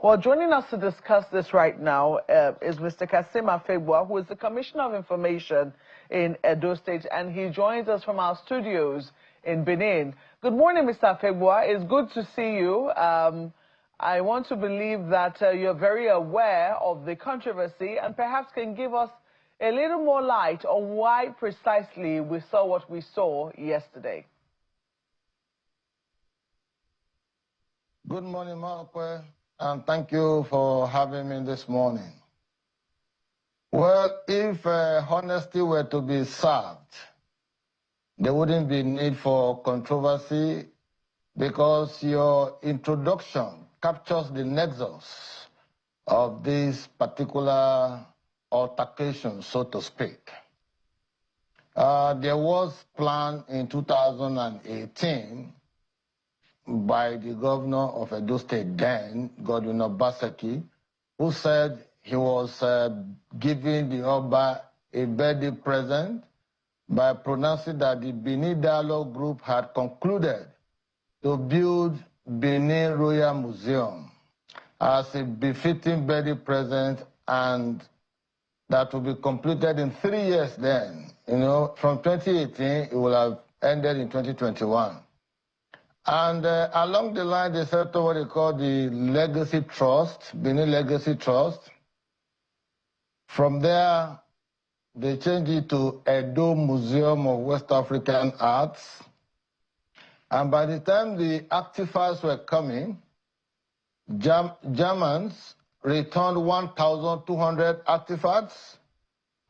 Well, joining us to discuss this right now is Mr. Kasim Afebua, who is the Commissioner of Information in Edo State, and he joins us from our studios in Benin. Good morning, Mr. Afebua. It's good to see you. I want to believe that you're very aware of the controversy and perhaps can give us a little more light on why precisely we saw what we saw yesterday. Good morning, Marque, and thank you for having me this morning. Well, if honesty were to be served, there wouldn't be need for controversy because your introduction captures the nexus of this particular altercation, so to speak. There was plan in 2018 by the governor of Edo State then, Godwin Obaseki, who said he was giving the Oba a birthday present by pronouncing that the Benin Dialogue Group had concluded to build Benin Royal Museum as a befitting birthday present, and that will be completed in 3 years then. You know, from 2018, it will have ended in 2021. And along the line, they set up what they call the Legacy Trust, Benin Legacy Trust. From there, they changed it to Edo Museum of West African Arts. And by the time the artifacts were coming, Germans returned 1,200 artifacts.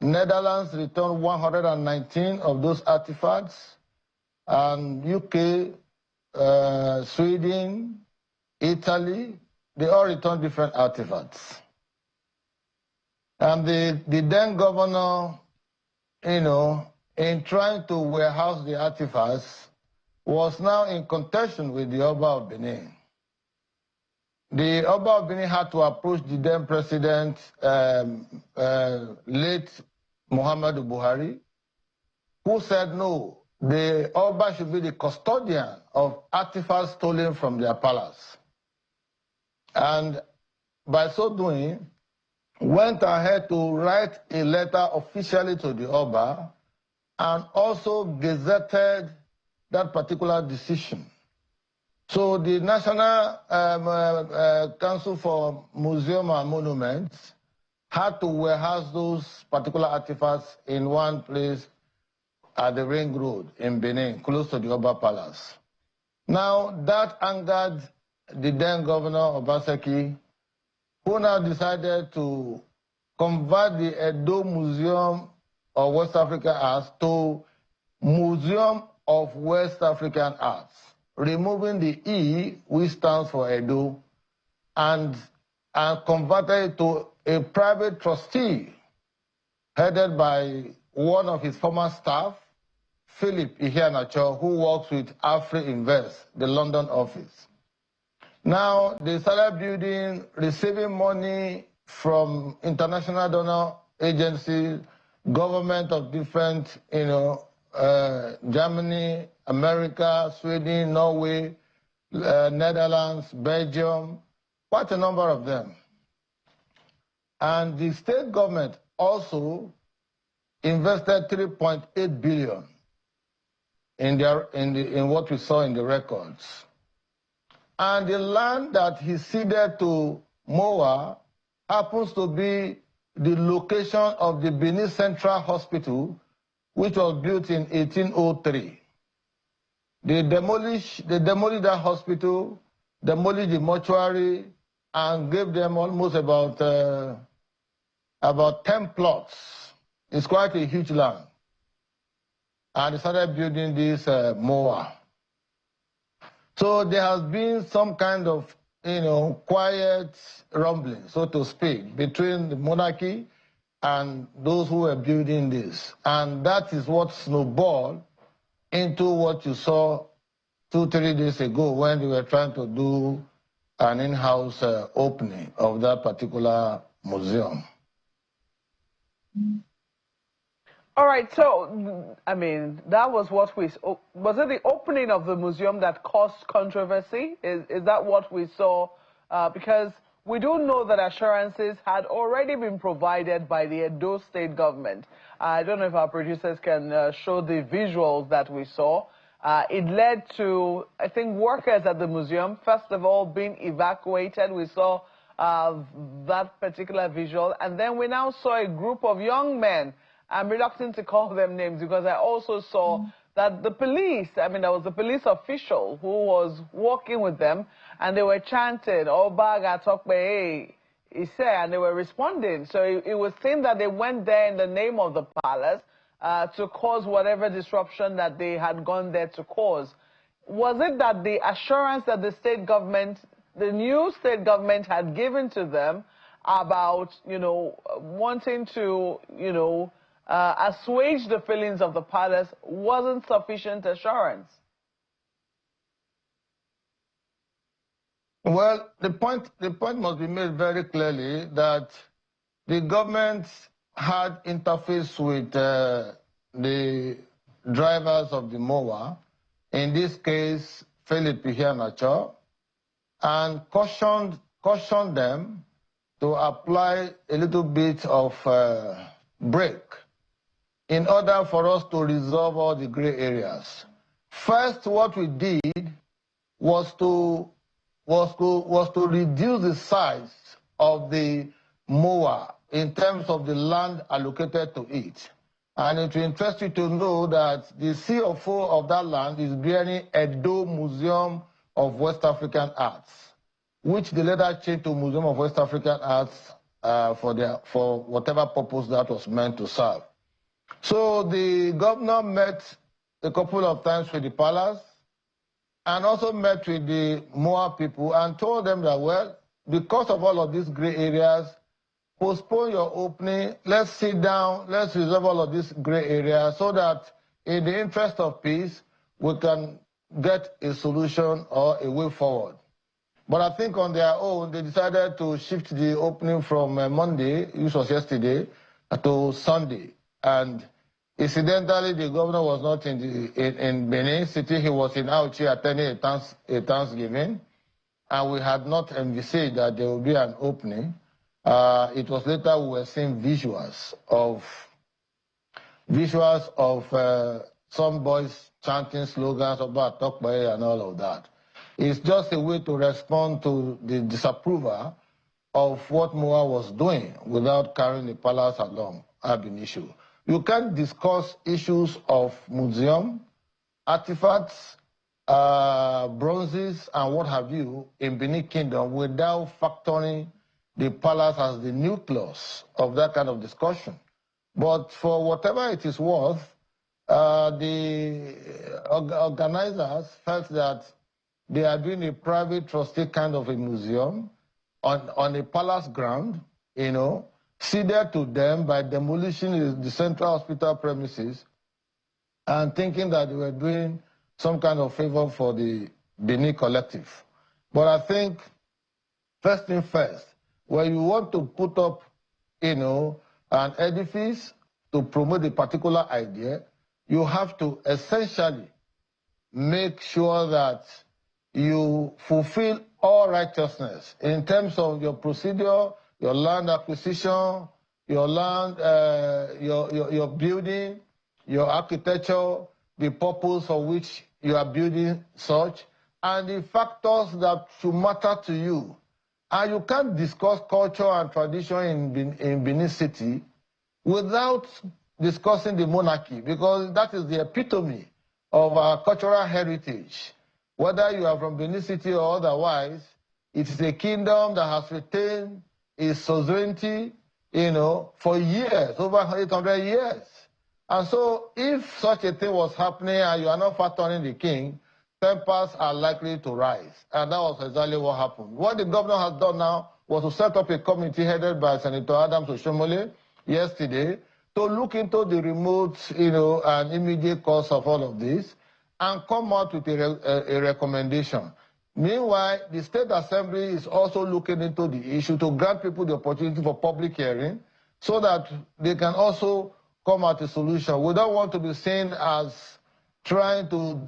Netherlands returned 119 of those artifacts. And UK, Sweden, Italy, they all returned different artifacts. And the then governor, you know, in trying to warehouse the artifacts, was now in contention with the Oba of Benin. The Oba of Benin had to approach the then president, late Muhammadu Buhari, who said no, the Oba should be the custodian of artifacts stolen from their palace. And by so doing, went ahead to write a letter officially to the Oba and also gazetted that particular decision. So the National Council for Museum and Monuments had to warehouse those particular artifacts in one place at the Ring Road in Benin, close to the Oba Palace. Now, that angered the then governor, Obaseki, who now decided to convert the Edo Museum of West African Arts to Museum of West African Arts, removing the E, which stands for Edo, and converted it to a private trustee headed by one of his former staff, Philip Iheanacho, who works with Afri Invest, the London office. Now, they started building, receiving money from international donor agencies, government of different, you know, Germany, America, Sweden, Norway, Netherlands, Belgium, quite a number of them. And the state government also invested 3.8 billion in what we saw in the records. And the land that he ceded to MOA happens to be the location of the Benin Central Hospital, which was built in 1803. They demolished that hospital, demolished the mortuary, and gave them almost about 10 plots. It's quite a huge land. And they started building this MOA. So there has been some kind of, you know, quiet rumbling, so to speak, between the monarchy and those who were building this. And that is what snowballed into what you saw 2-3 days ago when they were trying to do an in-house opening of that particular museum. All right, so, I mean, that was what we saw. Was it the opening of the museum that caused controversy? Is that what we saw? Because we do know that assurances had already been provided by the Edo state government. I don't know if our producers can show the visuals that we saw. It led to, I think, workers at the museum, first of all, being evacuated. We saw that particular visual. And then we now saw a group of young men. I'm reluctant to call them names because I also saw that the police, I mean, there was a police official who was walking with them, and they were chanting, Obaga Tokbe, and they were responding. So it was seen that they went there in the name of the palace to cause whatever disruption that they had gone there to cause. Was it that the assurance that the state government, the new state government had given to them about, wanting to, assuage the feelings of the palace wasn't sufficient assurance? Well, the point must be made very clearly that the government had interface with the drivers of the MOA, in this case, Philip Iheanacho, and cautioned them to apply a little bit of brake in order for us to resolve all the gray areas. First, what we did was to reduce the size of the MOA in terms of the land allocated to it. And it will interest you to know that the CFO of that land is bearing Edo Museum of West African Arts, which they later changed to Museum of West African Arts for whatever purpose that was meant to serve. So the governor met a couple of times with the palace and also met with the Moa people and told them that, well, because of all of these gray areas, postpone your opening, let's sit down, let's resolve all of these gray areas so that in the interest of peace, we can get a solution or a way forward. But I think on their own, they decided to shift the opening from Monday, which was yesterday, to Sunday. And incidentally, the governor was not in Benin City. He was in Auchi attending a Thanksgiving. And we had not envisaged that there would be an opening. It was later we were seeing visuals of some boys chanting slogans about Tokbae and all of that. It's just a way to respond to the disapproval of what MOA was doing without carrying the palace along ab initio. You can't discuss issues of museum, artifacts, bronzes, and what have you in Benin Kingdom without factoring the palace as the nucleus of that kind of discussion. But for whatever it is worth, the organizers felt that they are doing a private trustee kind of a museum on a palace ground, ceded to them by demolishing the central hospital premises and thinking that they were doing some kind of favor for the Benin collective. But I think, first thing first, when you want to put up, an edifice to promote a particular idea, you have to essentially make sure that you fulfill all righteousness in terms of your procedure, your land acquisition, your land, your building, your architecture, the purpose for which you are building such, and the factors that should matter to you. And you can't discuss culture and tradition in Benin City without discussing the monarchy, because that is the epitome of our cultural heritage. Whether you are from Benin City or otherwise, it is a kingdom that has retained its sovereignty, for years, over 800 years. And so if such a thing was happening and you are not factoring the king, tempers are likely to rise. And that was exactly what happened. What the governor has done now was to set up a committee headed by Senator Adams Oshomole yesterday to look into the remote, and immediate cause of all of this and come out with a recommendation. Meanwhile, the State Assembly is also looking into the issue to grant people the opportunity for public hearing so that they can also come at a solution. We don't want to be seen as trying to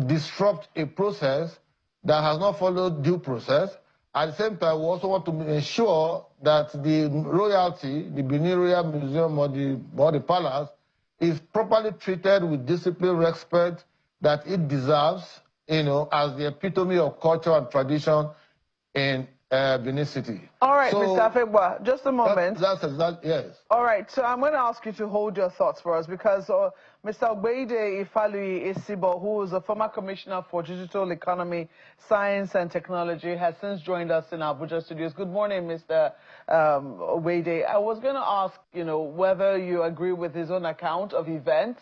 disrupt a process that has not followed due process. At the same time, we also want to ensure that the royalty, the Benin Royal Museum or the palace, is properly treated with discipline, respect that it deserves, as the epitome of culture and tradition in Benin City. All right, so, Mr. Afegwa, just a moment. That's exactly, yes. All right, so I'm going to ask you to hold your thoughts for us because Mr. Ogbede Ifalui Isibo, who is a former commissioner for digital economy, science and technology, has since joined us in Abuja studios. Good morning, Mr. Ogbede. I was going to ask, whether you agree with his own account of events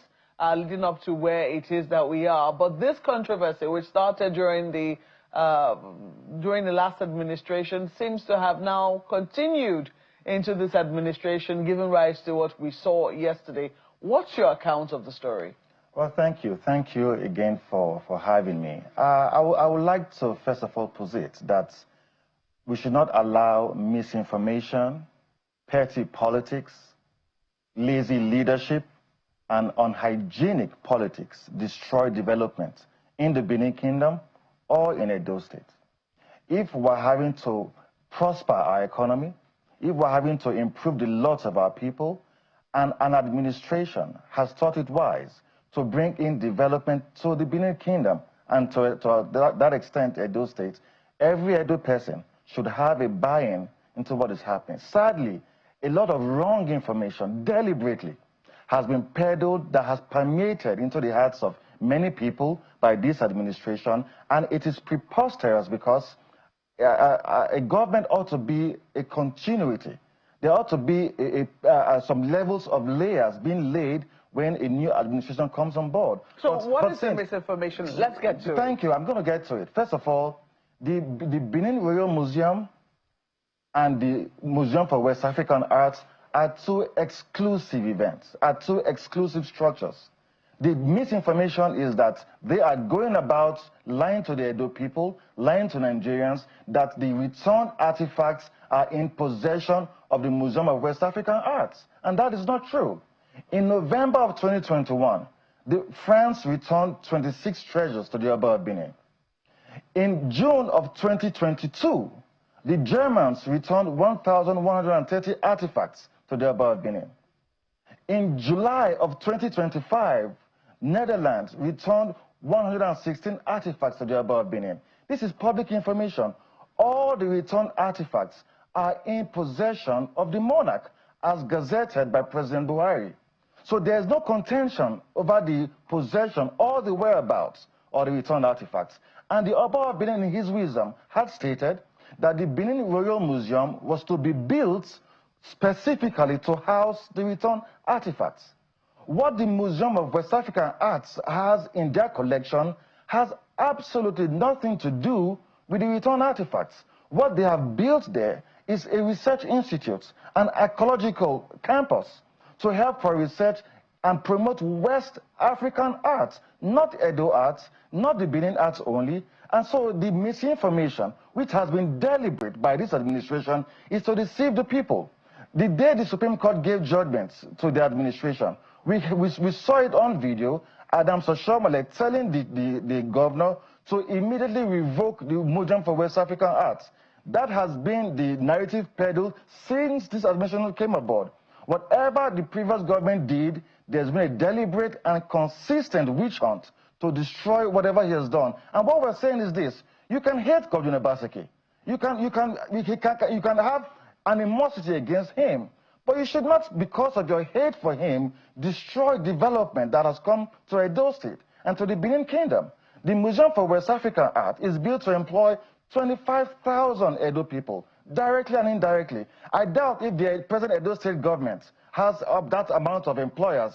leading up to where it is that we are. But this controversy, which started during the last administration, seems to have now continued into this administration, giving rise to what we saw yesterday. What's your account of the story? Well, thank you. Thank you again for having me. I would like to, first of all, posit that we should not allow misinformation, petty politics, lazy leadership, and unhygienic politics destroy development in the Benin Kingdom or in Edo State. If we're having to prosper our economy, if we're having to improve the lot of our people, and an administration has thought it wise to bring in development to the Benin Kingdom and to that extent Edo State, every Edo person should have a buy-in into what is happening. Sadly, a lot of wrong information deliberately has been peddled that has permeated into the hearts of many people by this administration, and it is preposterous because a government ought to be a continuity. There ought to be some levels of layers being laid when a new administration comes on board. So what is the misinformation? Let's get to it. Thank you. I'm going to get to it. First of all, the Benin Royal Museum and the Museum for West African Arts are two exclusive events, are two exclusive structures. The misinformation is that they are going about lying to the Edo people, lying to Nigerians, that the returned artifacts are in possession of the Museum of West African Arts. And that is not true. In November of 2021, France returned 26 treasures to the Oba of Benin. In June of 2022, the Germans returned 1,130 artifacts to the Oba of Benin. In July of 2025, Netherlands returned 116 artifacts to the Oba of Benin. This is public information. All the returned artifacts are in possession of the monarch, as gazetted by President Buhari. So there's no contention over the possession or the whereabouts of the returned artifacts. And the Oba of Benin, in his wisdom, had stated that the Benin Royal Museum was to be built specifically to house the returned artifacts. What the Museum of West African Arts has in their collection has absolutely nothing to do with the returned artifacts. What they have built there is a research institute, an ecological campus, to help for research and promote West African arts, not Edo arts, not the Benin arts only. And so the misinformation, which has been deliberate by this administration, is to deceive the people. The day the Supreme Court gave judgments to the administration, we saw it on video, Adam Soshomole telling the governor to immediately revoke the Museum for West African Arts. That has been the narrative peddled since this administration came aboard. Whatever the previous government did, there's been a deliberate and consistent witch hunt to destroy whatever he has done. And what we're saying is this: you can hate Governor Obaseki, you can have animosity against him, but you should not, because of your hate for him, destroy development that has come to Edo State and to the Benin Kingdom. The Museum for West African Art is built to employ 25,000 Edo people, directly and indirectly. I doubt if the present Edo State government has that amount of employers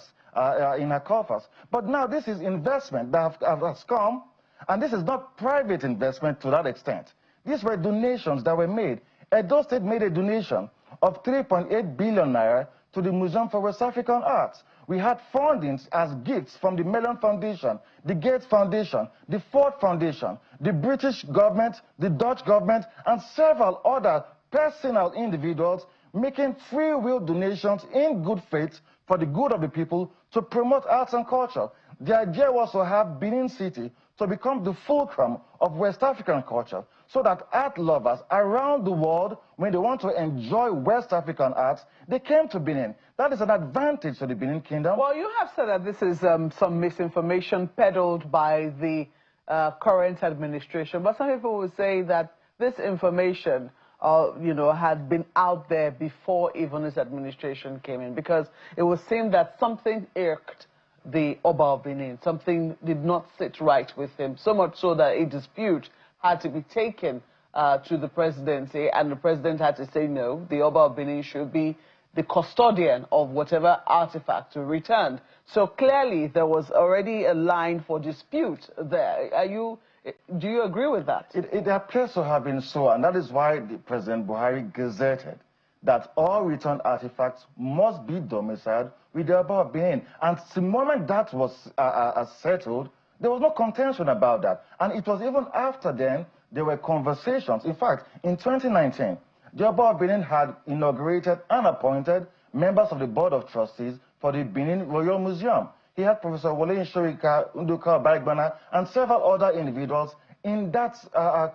in her coffers. But now this is investment that has come, and this is not private investment to that extent. These were donations that were made. Edo State made a donation of 3.8 billion naira to the Museum for West African Arts. We had fundings as gifts from the Mellon Foundation, the Gates Foundation, the Ford Foundation, the British government, the Dutch government, and several other personal individuals making free will donations in good faith for the good of the people to promote arts and culture. The idea was to have Benin City to become the fulcrum of West African culture, so that art lovers around the world, when they want to enjoy West African arts, they came to Benin. That is an advantage to the Benin Kingdom. Well, you have said that this is some misinformation peddled by the current administration, but some people would say that this information had been out there before even this administration came in, because it would seem that something irked the Oba of Benin. Something did not sit right with him, so much so that a dispute had to be taken to the presidency, and the president had to say no, the Oba of Benin should be the custodian of whatever artifacts were returned. So clearly there was already a line for dispute there. Do you agree with that? It appears to have been so, and that is why President Buhari gazetted that all returned artifacts must be domiciled with the Oba of Benin. And the moment that was settled, there was no contention about that. And it was even after then, there were conversations. In fact, in 2019, the Oba of Benin had inaugurated and appointed members of the Board of Trustees for the Benin Royal Museum. He had Professor Wole Nshorika, Nduka Barigbana, and several other individuals in that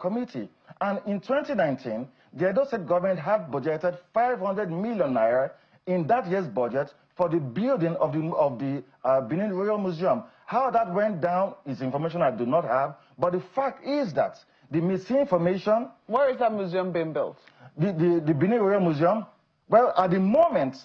committee. And in 2019, the Edo State government had budgeted 500 million naira in that year's budget for the building of the Benin Royal Museum. How that went down is information I do not have, but the fact is that the misinformation... Where is that museum being built? The Benin Royal Museum? Well, at the moment,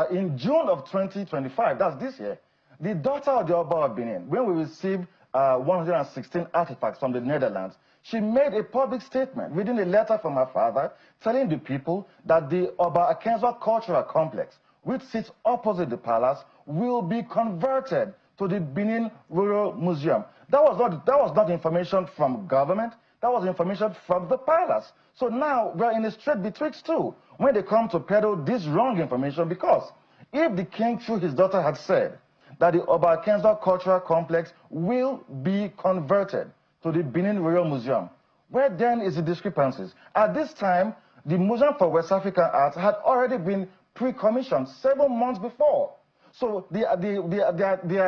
in June of 2025, that's this year, the daughter of the Oba of Benin, when we received 116 artifacts from the Netherlands, she made a public statement, reading a letter from her father, telling the people that the Oba Akenzo Cultural Complex, which sits opposite the palace, will be converted to the Benin Royal Museum. That was not information from government, that was information from the palace. So now we're in a strait betwixt two when they come to peddle this wrong information, because if the king through his daughter had said that the Oba Akenzo Cultural Complex will be converted to the Benin Royal Museum, where then is the discrepancies? At this time, the Museum for West African Arts had already been pre-commissioned 7 months before. So the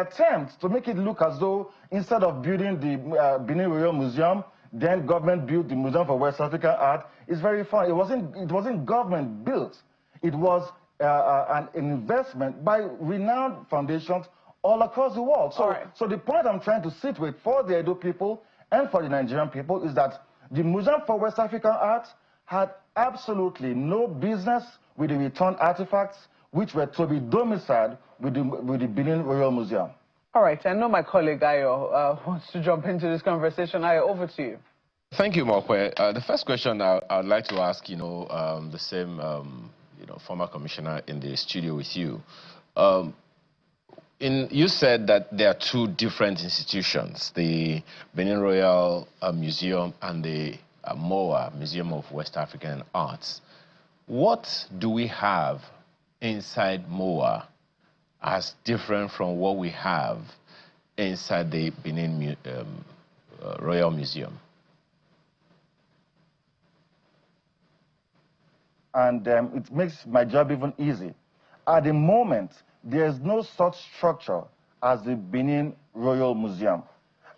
attempt to make it look as though instead of building the Benin Royal Museum, then government built the Museum for West African Art is very funny. It wasn't government built. It was an investment by renowned foundations all across the world. So the point I'm trying to sit with for the Edo people and for the Nigerian people is that the Museum for West African Art had absolutely no business with the returned artifacts, which were to be domiciled with the Benin Royal Museum. All right, I know my colleague Ayo wants to jump into this conversation. Ayo, over to you. Thank you, Mokwe. The first question I'd like to ask, the same, former commissioner in the studio with you. You said that there are two different institutions, the Benin Royal Museum and the MOA, Museum of West African Arts. What do we have inside MOA as different from what we have inside the Benin Royal Museum? And it makes my job even easy. At the moment, there's no such structure as the Benin Royal Museum.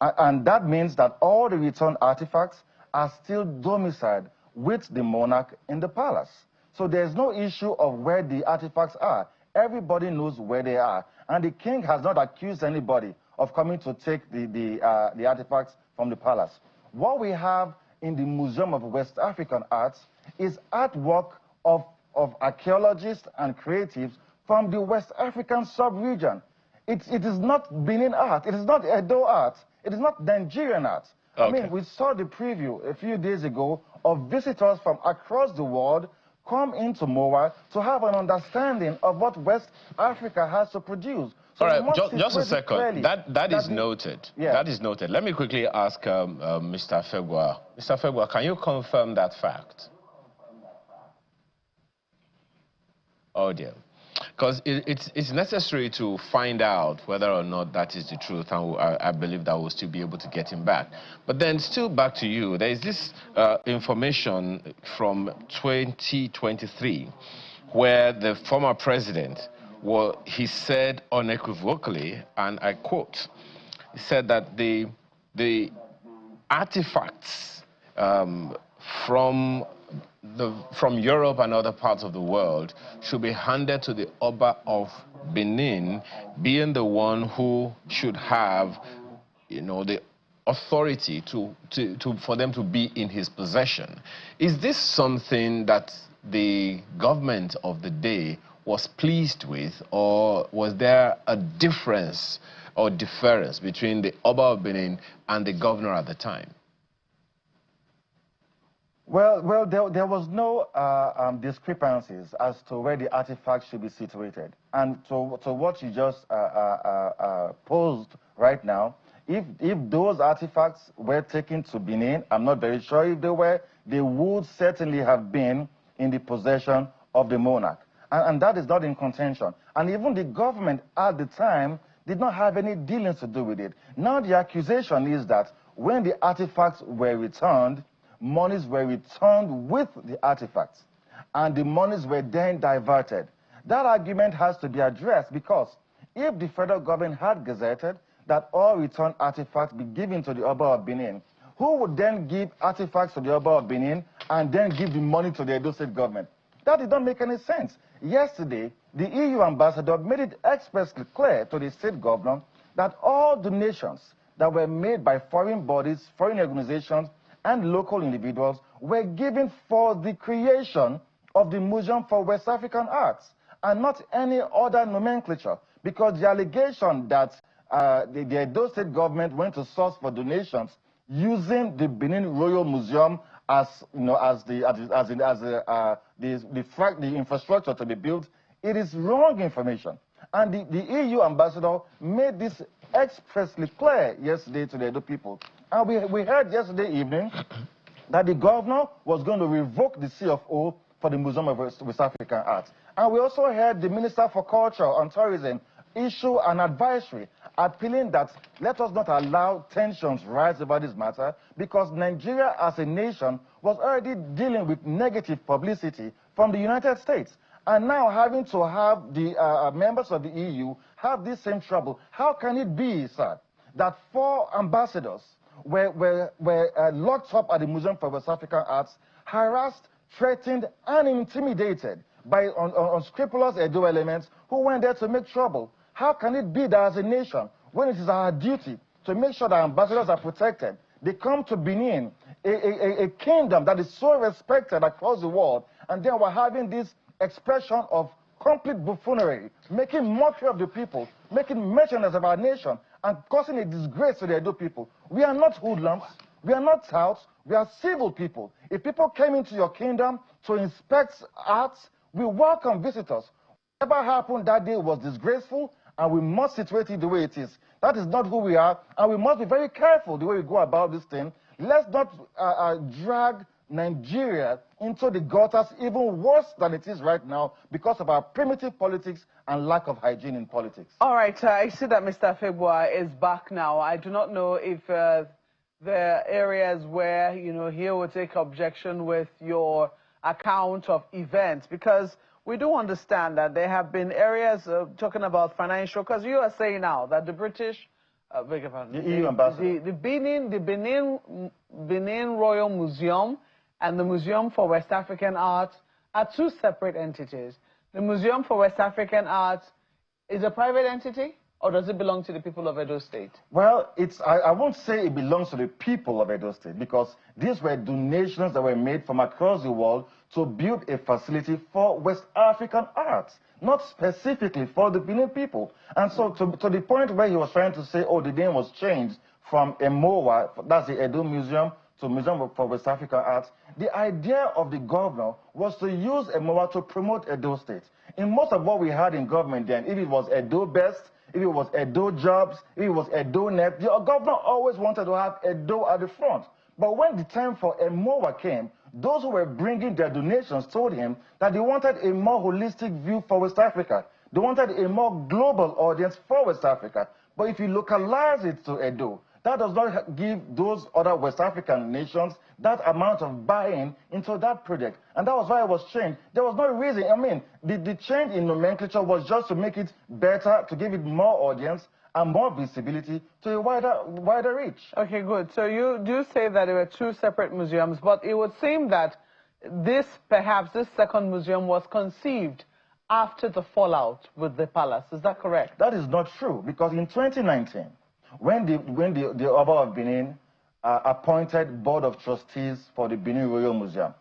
And that means that all the returned artifacts are still domiciled with the monarch in the palace. So there's no issue of where the artifacts are. Everybody knows where they are. And the king has not accused anybody of coming to take the artifacts from the palace. What we have in the Museum of West African Arts is artwork of archaeologists and creatives from the West African sub-region. It is not Benin art, it is not Edo art, it is not Nigerian art. Okay. I mean, we saw the preview a few days ago of visitors from across the world come into MOA to have an understanding of what West Africa has to produce. So all right, just a second. That is noted. Yeah. That is noted. Let me quickly ask Mr. Fegwa. Mr. Fegwa, can you confirm that fact? Oh dear. Because it's necessary to find out whether or not that is the truth, and I believe that we'll still be able to get him back. But then still back to you, there is this information from 2023 where the former president, he said unequivocally, and I quote, he said that the artifacts from Europe and other parts of the world should be handed to the Oba of Benin, being the one who should have, the authority for them to be in his possession. Is this something that the government of the day was pleased with, or was there a difference or difference between the Oba of Benin and the governor at the time? Well, there was no discrepancies as to where the artifacts should be situated. And to what you just posed right now, if those artifacts were taken to Benin, I'm not very sure if they were, they would certainly have been in the possession of the monarch. And that is not in contention. And even the government at the time did not have any dealings to do with it. Now the accusation is that when the artifacts were returned, monies were returned with the artifacts, and the monies were then diverted. That argument has to be addressed, because if the federal government had gazetted that all returned artifacts be given to the Oba of Benin, who would then give artifacts to the Oba of Benin and then give the money to the Edo State government? That did not make any sense. Yesterday, the EU ambassador made it expressly clear to the state governor that all donations that were made by foreign bodies, foreign organizations, and local individuals were given for the creation of the Museum for West African Arts, and not any other nomenclature, because the allegation that the Edo State government went to source for donations using the Benin Royal Museum as the infrastructure to be built, it is wrong information. And the EU ambassador made this expressly clear yesterday to the Edo people. And we heard yesterday evening that the governor was going to revoke the CFO for the Museum of West African Arts. And we also heard the Minister for Culture and Tourism issue an advisory appealing that let us not allow tensions rise over this matter, because Nigeria as a nation was already dealing with negative publicity from the United States. And now having to have the members of the EU have this same trouble. How can it be, sir, that 4 ambassadors were locked up at the Museum for West African Arts, harassed, threatened, and intimidated by unscrupulous Edo elements who went there to make trouble? How can it be that as a nation, when it is our duty to make sure that ambassadors are protected, they come to Benin, a kingdom that is so respected across the world, and then we're having this expression of complete buffoonery, making mockery of the people, making merchandise of our nation, and causing a disgrace to the Edo people? We are not hoodlums. We are not touts. We are civil people. If people came into your kingdom to inspect arts, we welcome visitors. Whatever happened that day was disgraceful, and we must situate it the way it is. That is not who we are, and we must be very careful the way we go about this thing. Let's not drag Nigeria into the gutters even worse than it is right now because of our primitive politics and lack of hygiene in politics. All right, I see that Mr. Febua is back now. I do not know if there are areas where, he will take objection with your account of events, because we do understand that there have been areas talking about financial, because you are saying now that the British, the EU ambassador, the Benin Royal Museum and the Museum for West African Arts are 2 separate entities. The Museum for West African Arts is a private entity, or does it belong to the people of Edo State? Well, I won't say it belongs to the people of Edo State, because these were donations that were made from across the world to build a facility for West African arts, not specifically for the Benin people. And so to the point where he was trying to say, oh, the name was changed from EMOA, that's the Edo Museum, to Museum for West African Arts, the idea of the governor was to use EMOA to promote Edo State. In most of what we had in government then, if it was Edo Best, if it was Edo Jobs, if it was Edo Net, the governor always wanted to have Edo at the front. But when the time for EMOA came, those who were bringing their donations told him that they wanted a more holistic view for West Africa. They wanted a more global audience for West Africa. But if you localize it to Edo, that does not give those other West African nations that amount of buy-in into that project. And that was why it was changed. There was no reason. I mean, the change in nomenclature was just to make it better, to give it more audience and more visibility to a wider reach. Okay, good. So you do say that there were two separate museums, but it would seem that perhaps this second museum was conceived after the fallout with the palace. Is that correct? That is not true, because in 2019, when the Oba of Benin appointed Board of Trustees for the Benin Royal Museum,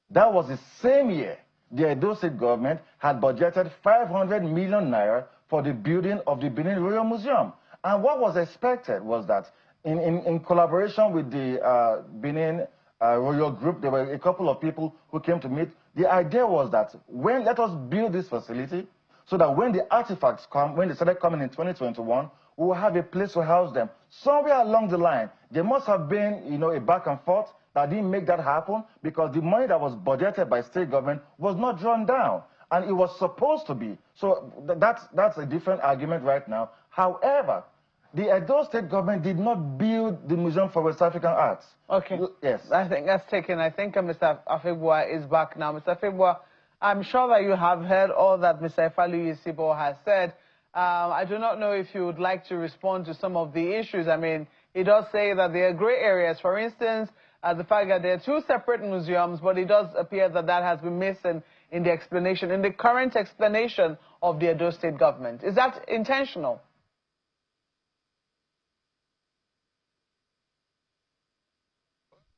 that was the same year the Edo State government had budgeted 500 million naira for the building of the Benin Royal Museum. And what was expected was that in collaboration with the Benin Royal Group, there were a couple of people who came to meet. The idea was that let us build this facility so that when the artifacts come, when they started coming in 2021, we will have a place to house them. Somewhere along the line, there must have been, a back and forth that didn't make that happen, because the money that was budgeted by state government was not drawn down, and it was supposed to be. So that's a different argument right now. However, the Edo State government did not build the Museum for West African Arts. Okay. Yes. I think that's taken. I think Mr. Afebua is back now. Mr. Afebua, I'm sure that you have heard all that Mr. Ifalu Yisibo has said. I do not know if you would like to respond to some of the issues. I mean, he does say that there are gray areas. For instance, the fact that there are two separate museums, but it does appear that that has been missing in the explanation, in the current explanation of the Edo State government. Is that intentional?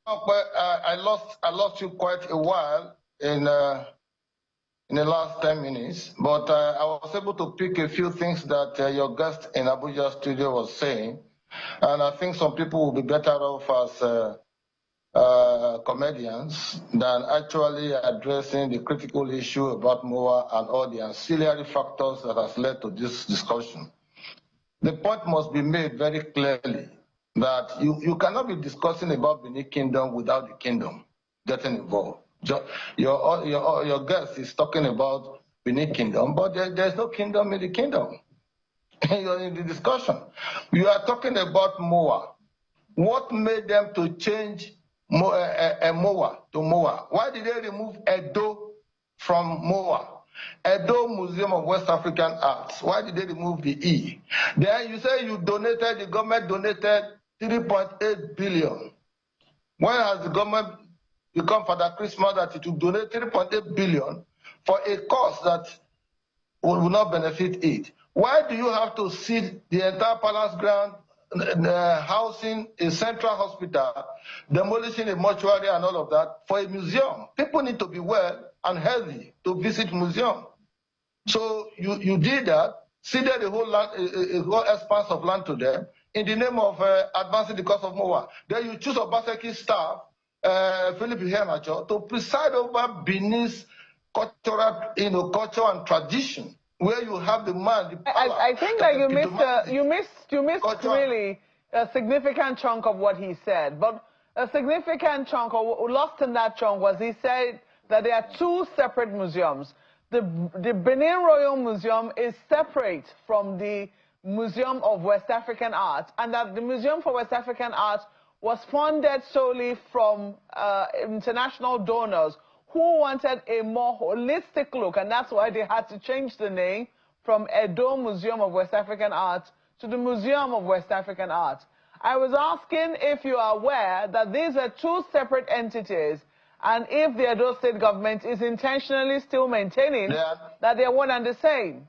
I lost you quite a while in the last 10 minutes, but I was able to pick a few things that your guest in Abuja studio was saying, and I think some people will be better off as comedians than actually addressing the critical issue about MOA and all the ancillary factors that has led to this discussion. The point must be made very clearly that you cannot be discussing about Benin Kingdom without the kingdom getting involved. Your guest is talking about Benin Kingdom, but there's no kingdom in the kingdom. You're in the discussion. You are talking about MOA. What made them to change MOA to MOA? Why did they remove Edo from MOA? Edo Museum of West African Arts. Why did they remove the E? Then you say the government donated 3.8 billion. When has the government become Father Christmas that it will donate 3.8 billion for a cause that will not benefit it? Why do you have to seal the entire palace ground, housing a central hospital, demolishing a mortuary and all of that for a museum? People need to be well and healthy to visit museum. So you did that, ceded a whole expanse of land to them in the name of advancing the cause of MOA. Then you choose Obaseki's staff, Philip Ihemacho, to preside over Benin's cultural, culture and tradition, where you have the man, the power. I think that you missed really a significant chunk of what he said. But a significant chunk, or lost in that chunk, was he said that there are two separate museums. The Benin Royal Museum is separate from the Museum of West African Art, and that the Museum for West African Art was funded solely from international donors who wanted a more holistic look, and that's why they had to change the name from Edo Museum of West African Art to the Museum of West African Art. I was asking if you are aware that these are two separate entities, and if the Edo State government is intentionally still maintaining that they are one and the same.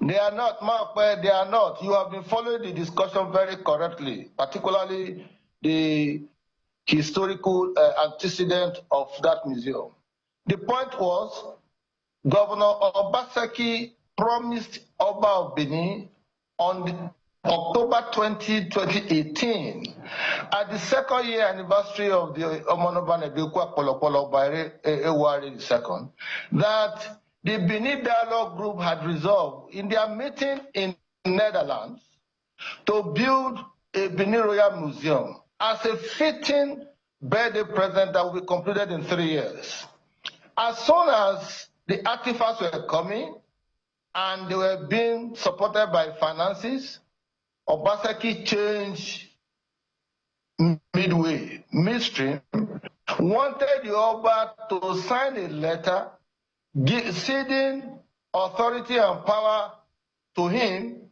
They are not, Mark, they are not. You have been following the discussion very correctly, particularly the historical antecedent of that museum. The point was, Governor Obaseki promised Oba of Benin on October 20, 2018, at the second year anniversary of the Omonoba Nebekwa Polopolo by Ewari II, that the Benin Dialogue Group had resolved in their meeting in Netherlands to build a Benin Royal Museum as a fitting birthday present that will be completed in 3 years. As soon as the artifacts were coming and they were being supported by finances, Obaseki changed midstream, wanted the Oba to sign a letter ceding authority and power to him,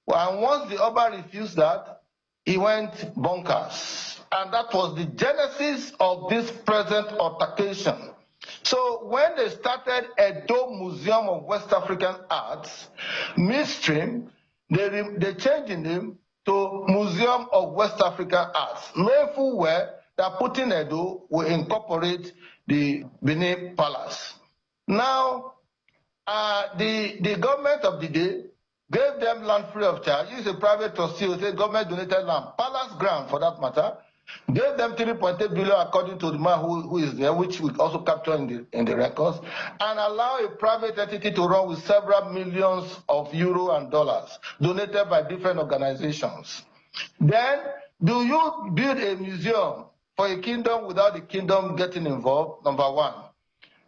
and once the Oba refused that, he went bonkers. And that was the genesis of this present altercation. So when they started Edo Museum of West African Arts, midstream, they changed the name to Museum of West African Arts, knowing full well that putting Edo will incorporate the Benin Palace. Now, the government of the day gave them land free of charge. It's a private trustee who said government donated land, palace ground for that matter, gave them 3.8 billion according to the man who is there, which we also capture in the records, and allow a private entity to run with several millions of euro and dollars donated by different organizations. Then, do you build a museum for a kingdom without the kingdom getting involved? Number one.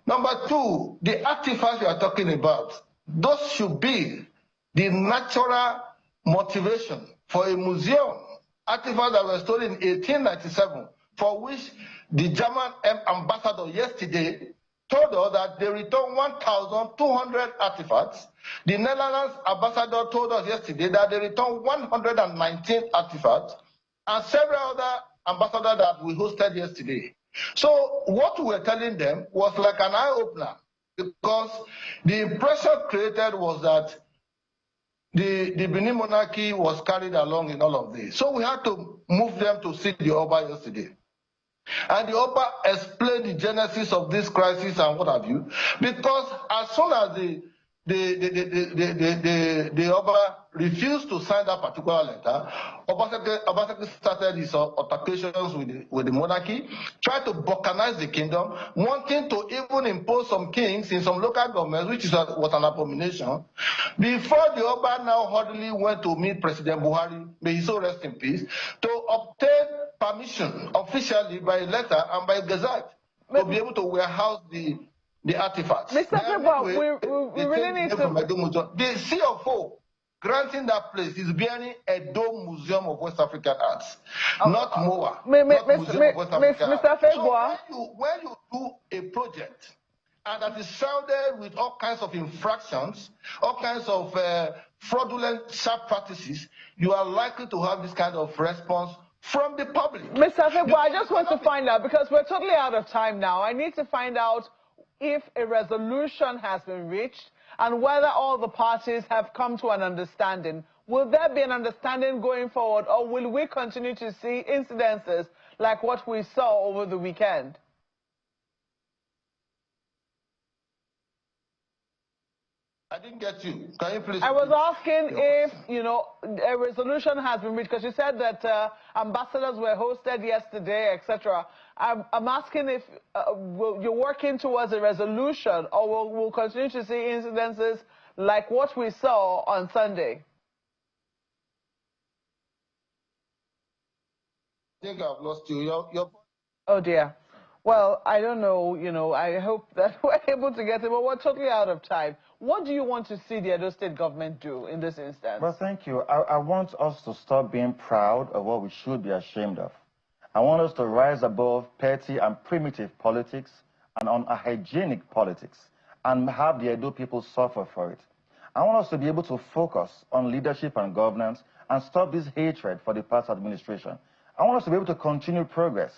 Number two, the artifacts you are talking about, those should be the natural motivation for a museum. Artifacts that were stolen in 1897, for which the German ambassador yesterday told us that they returned 1,200 artifacts. The Netherlands ambassador told us yesterday that they returned 119 artifacts, and several other ambassadors that we hosted yesterday. So what we were telling them was like an eye-opener, because the impression created was that the Benin monarchy was carried along in all of this. So we had to move them to see the Oba yesterday. And the Oba explained the genesis of this crisis and what have you, because as soon as the Oba refused to sign that particular letter, Obaseki started his altercations with the monarchy, tried to balkanize the kingdom, wanting to even impose some kings in some local governments, which was an abomination. Before the Oba now hurriedly went to meet President Buhari, may he so rest in peace, to obtain permission officially by letter and by gazette to be able to warehouse the artifacts. Mr. Febua, we really need to... The CFO granting that place is bearing Edo Museum of West African Arts, not MOA. Mr. Febua. So when you do a project and that is shrouded with all kinds of infractions, all kinds of fraudulent sharp practices, you are likely to have this kind of response from the public. Mr. Febua, I just want to find out, because we're totally out of time now, I need to find out if a resolution has been reached and whether all the parties have come to an understanding. Will there be an understanding going forward, or will we continue to see incidences like what we saw over the weekend? I didn't get you. Can you please? I was asking if, a resolution has been reached, because you said that ambassadors were hosted yesterday, etc. I'm asking if you're working towards a resolution, or we'll continue to see incidences like what we saw on Sunday. I think I've lost you. Oh, dear. Well, I don't know, I hope that we're able to get it, but we're totally out of time. What do you want to see the Edo State government do in this instance? Well, thank you. I want us to stop being proud of what we should be ashamed of. I want us to rise above petty and primitive politics and unhygienic politics and have the Edo people suffer for it. I want us to be able to focus on leadership and governance and stop this hatred for the past administration. I want us to be able to continue progress.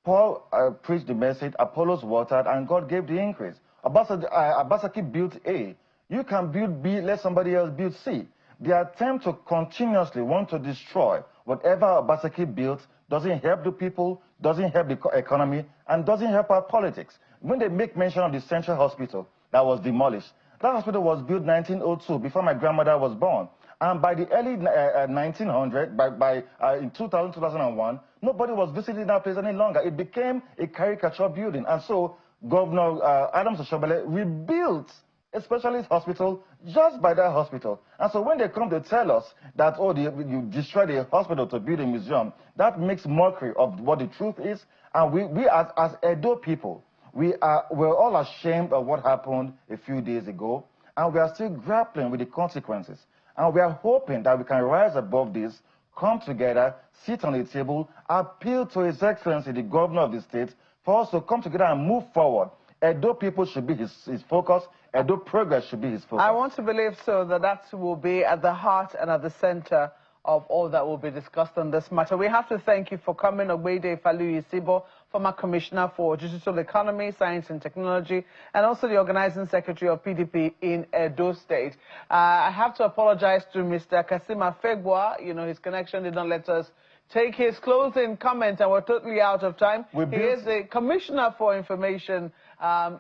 Paul preached the message, Apollos watered, and God gave the increase. Obaseki built A. You can build B, let somebody else build C. The attempt to continuously want to destroy whatever Obaseki built doesn't help the people, doesn't help the economy, and doesn't help our politics. When they make mention of the Central Hospital that was demolished, that hospital was built in 1902, before my grandmother was born. And by the early 1900s, in 2000, 2001, nobody was visiting that place any longer. It became a caricature building. And so Governor Adams Oshobele rebuilt a specialist hospital just by that hospital. And so when they come to tell us that, oh, you destroyed a hospital to build a museum, that makes mockery of what the truth is. And we as Edo people, we're all ashamed of what happened a few days ago, and we are still grappling with the consequences. And we are hoping that we can rise above this, come together, sit on the table, appeal to His Excellency, the governor of the state, for us to come together and move forward. Edo people should be his focus. Edo progress should be his focus. I want to believe so, that will be at the heart and at the center of all that will be discussed on this matter. We have to thank you for coming, Ogbede Faluyi Sibo, former Commissioner for Digital Economy, Science and Technology, and also the Organizing Secretary of PDP in Edo State. I have to apologize to Mr. Kasima Fegwa. You know, his connection did not let us take his closing comment, and we're totally out of time. He is the Commissioner for Information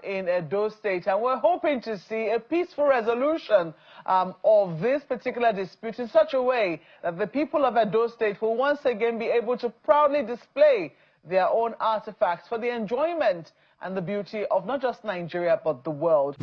in Edo State, and we're hoping to see a peaceful resolution of this particular dispute in such a way that the people of Edo State will once again be able to proudly display their own artifacts for the enjoyment and the beauty of not just Nigeria, but the world.